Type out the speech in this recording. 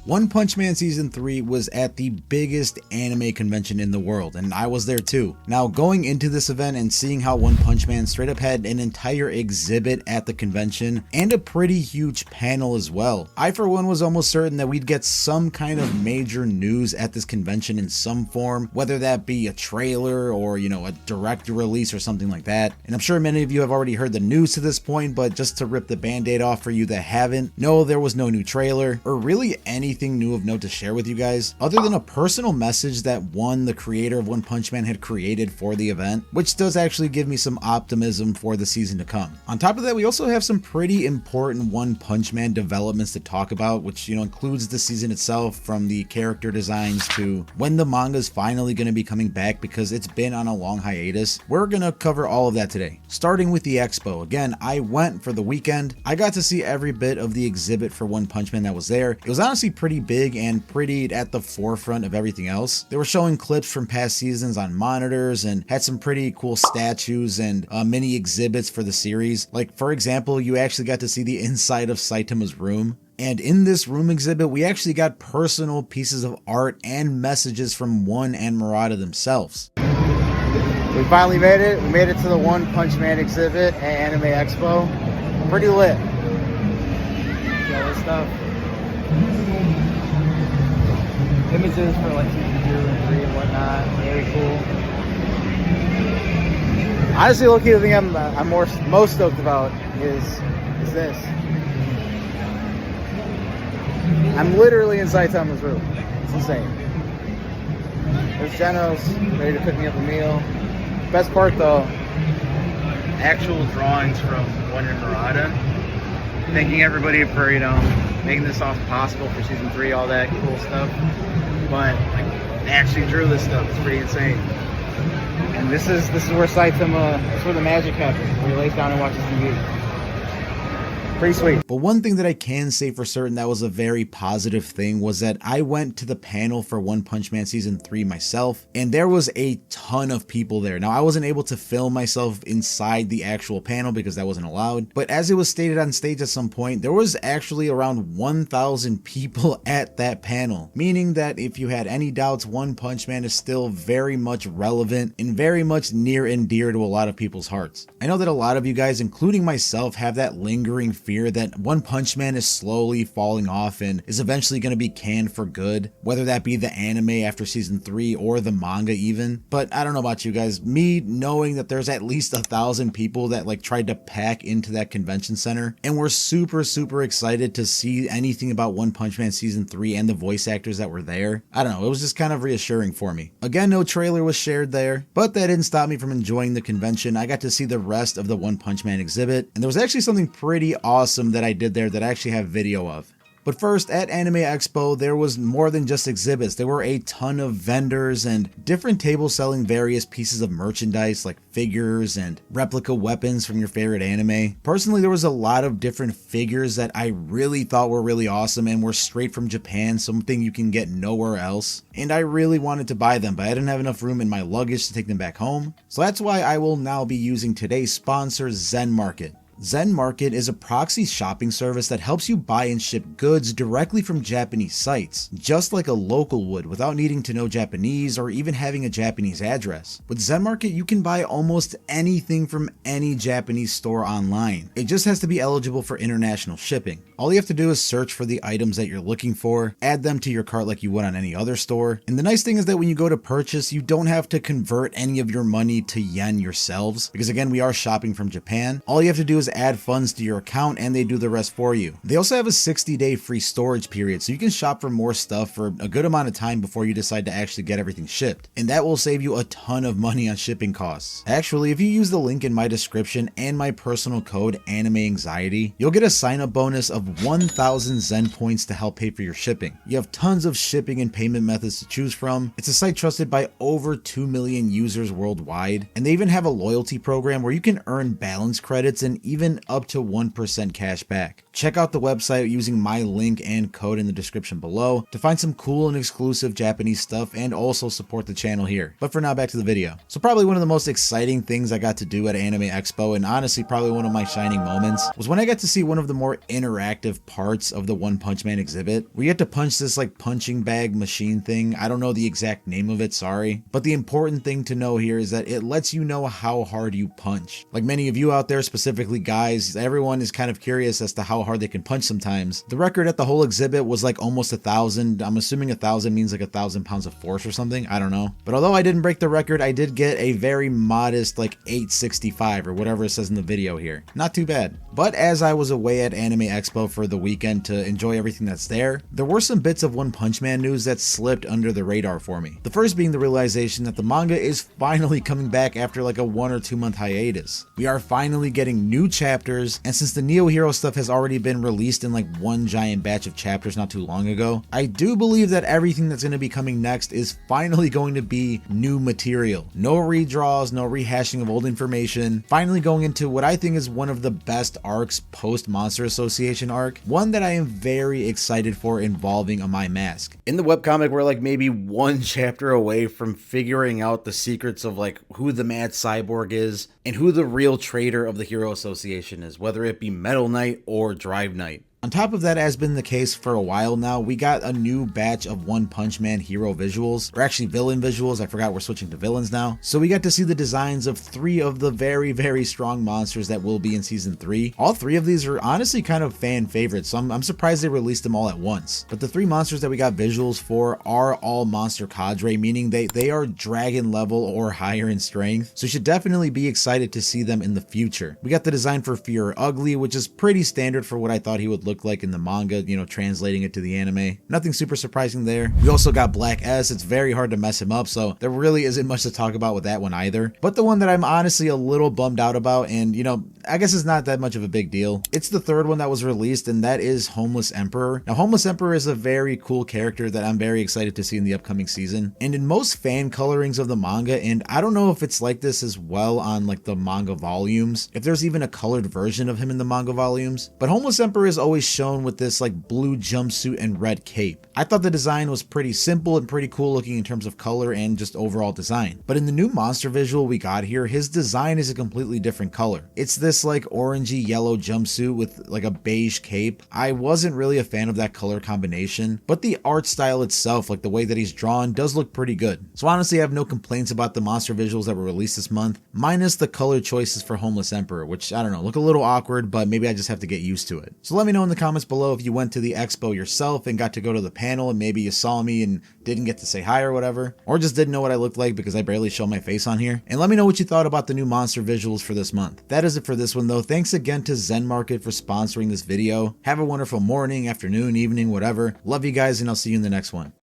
One Punch Man Season 3 was at the biggest anime convention in the world, and I was there too. Now, going into this event and seeing how One Punch Man straight up had an entire exhibit at the convention, and a pretty huge panel as well, I for one was almost certain that we'd get some kind of major news at this convention in some form, whether that be a trailer or, a direct release or something like that. And I'm sure many of you have already heard the news to this point, but just to rip the band-aid off for you that haven't, no, there was no new trailer, or really anything new of note to share with you guys, other than a personal message that the creator of One Punch Man had created for the event, which does actually give me some optimism for the season to come. On top of that, we also have some pretty important One Punch Man developments to talk about, which includes the season itself, from the character designs to when the manga is finally going to be coming back because it's been on a long hiatus. We're going to cover all of that today, starting with the expo. Again, I went for the weekend. I got to see every bit of the exhibit for One Punch Man that was there. It was honestly pretty big and pretty at the forefront of everything else. They were showing clips from past seasons on monitors and had some pretty cool statues and mini exhibits for the series. Like, for example, you actually got to see the inside of Saitama's room. And in this room exhibit, we actually got personal pieces of art and messages from One and Murata themselves. We finally made it. We made it to the One Punch Man exhibit at Anime Expo. Pretty lit. Got this stuff. Images for like season 2 and 3 and whatnot. Very cool. Honestly, look, the thing I'm most stoked about is this. I'm literally in Saitama's room. It's insane. There's Genos ready to cook me up a meal. Best part though, actual drawings from One and Murata. Thanking everybody for making this all possible for season 3, all that cool stuff. But they actually drew this stuff. It's pretty insane. And this is where Saitama, that's where the magic happens, where he lays down and watches TV. Pretty sweet. But one thing that I can say for certain that was a very positive thing was that I went to the panel for One Punch Man Season 3 myself, and there was a ton of people there. Now, I wasn't able to film myself inside the actual panel because that wasn't allowed, but as it was stated on stage at some point, there was actually around 1,000 people at that panel, meaning that if you had any doubts, One Punch Man is still very much relevant and very much near and dear to a lot of people's hearts. I know that a lot of you guys, including myself, have that lingering fear that One Punch Man is slowly falling off and is eventually going to be canned for good, whether that be the anime after season 3 or the manga even. But I don't know about you guys, me knowing that there's at least 1,000 people that tried to pack into that convention center and we're super excited to see anything about One Punch Man season 3 and the voice actors that were there. I don't know, it was just kind of reassuring for me. Again, no trailer was shared there, but that didn't stop me from enjoying the convention. I got to see the rest of the One Punch Man exhibit, and there was actually something pretty awesome that I did there that I actually have video of. But first, at Anime Expo, there was more than just exhibits. There were a ton of vendors and different tables selling various pieces of merchandise like figures and replica weapons from your favorite anime. Personally, there was a lot of different figures that I really thought were really awesome and were straight from Japan, something you can get nowhere else. And I really wanted to buy them, but I didn't have enough room in my luggage to take them back home. So that's why I will now be using today's sponsor, Zen Market. Zen Market is a proxy shopping service that helps you buy and ship goods directly from Japanese sites, just like a local would, without needing to know Japanese or even having a Japanese address. With Zen Market, you can buy almost anything from any Japanese store online. It just has to be eligible for international shipping. All you have to do is search for the items that you're looking for, add them to your cart like you would on any other store, and the nice thing is that when you go to purchase, you don't have to convert any of your money to yen yourselves, because again, we are shopping from Japan. All you have to do is add funds to your account and they do the rest for you. They also have a 60-day free storage period, so you can shop for more stuff for a good amount of time before you decide to actually get everything shipped. And that will save you a ton of money on shipping costs. Actually, if you use the link in my description and my personal code AnimeAnxiety, you'll get a sign-up bonus of 1,000 Zen points to help pay for your shipping. You have tons of shipping and payment methods to choose from. It's a site trusted by over 2 million users worldwide, and they even have a loyalty program where you can earn balance credits and even even up to 1% cash back. Check out the website using my link and code in the description below to find some cool and exclusive Japanese stuff and also support the channel here. But for now, back to the video. So probably one of the most exciting things I got to do at Anime Expo, and honestly probably one of my shining moments, was when I got to see one of the more interactive parts of the One Punch Man exhibit. We had to punch this like punching bag machine thing. I don't know the exact name of it, sorry. But the important thing to know here is that it lets you know how hard you punch. Like many of you out there, specifically guys, everyone is kind of curious as to how hard they can punch sometimes. The record at the whole exhibit was like almost 1,000. I'm assuming 1,000 means like 1,000 pounds of force or something. I don't know. But although I didn't break the record, I did get a very modest like 865 or whatever it says in the video here. Not too bad. But as I was away at Anime Expo for the weekend to enjoy everything that's there were some bits of One Punch Man news that slipped under the radar for me. The first being the realization that the manga is finally coming back after like a 1 or 2 month hiatus. We are finally getting new chapters, and since the Neo Hero stuff has already been released in like one giant batch of chapters not too long ago, I do believe that everything that's going to be coming next is finally going to be new material. No redraws, no rehashing of old information, finally going into what I think is one of the best arcs post Monster Association arc, one that I am very excited for involving a My Mask. In the webcomic, we're like maybe one chapter away from figuring out the secrets of like who the Mad Cyborg is and who the real traitor of the Hero Association is, whether it be Metal Knight or Drive Knight. On top of that, as been the case for a while now, we got a new batch of One Punch Man hero visuals, or actually villain visuals. I forgot we're switching to villains now. So we got to see the designs of 3 of the very strong monsters that will be in season 3. All 3 of these are honestly kind of fan favorites, so I'm surprised they released them all at once. But the 3 monsters that we got visuals for are all monster cadre, meaning they are dragon level or higher in strength. So you should definitely be excited to see them in the future. We got the design for Fear Ugly, which is pretty standard for what I thought he would look like in the manga, you know, translating it to the anime. Nothing super surprising there. We also got Black S. It's very hard to mess him up, so there really isn't much to talk about with that one either. But the one that I'm honestly a little bummed out about, and you know, I guess it's not that much of a big deal. It's the 3rd one that was released, and that is Homeless Emperor. Now, Homeless Emperor is a very cool character that I'm very excited to see in the upcoming season. And in most fan colorings of the manga, and I don't know if it's like this as well on like the manga volumes, if there's even a colored version of him in the manga volumes, but Homeless Emperor is always shown with this like blue jumpsuit and red cape. I thought the design was pretty simple and pretty cool looking in terms of color and just overall design. But in the new monster visual we got here, his design is a completely different color. It's this like orangey yellow jumpsuit with like a beige cape. I wasn't really a fan of that color combination, but the art style itself, like the way that he's drawn, does look pretty good. So honestly, I have no complaints about the monster visuals that were released this month, minus the color choices for Homeless Emperor, which I don't know, look a little awkward, but maybe I just have to get used to it. So let me know in the comments below if you went to the expo yourself and got to go to the panel and maybe you saw me and didn't get to say hi or whatever, or just didn't know what I looked like because I barely show my face on here. And let me know what you thought about the new monster visuals for this month. That is it for this one though. Thanks again to Zen Market for sponsoring this video. Have a wonderful morning, afternoon, evening, whatever. Love you guys, and I'll see you in the next one.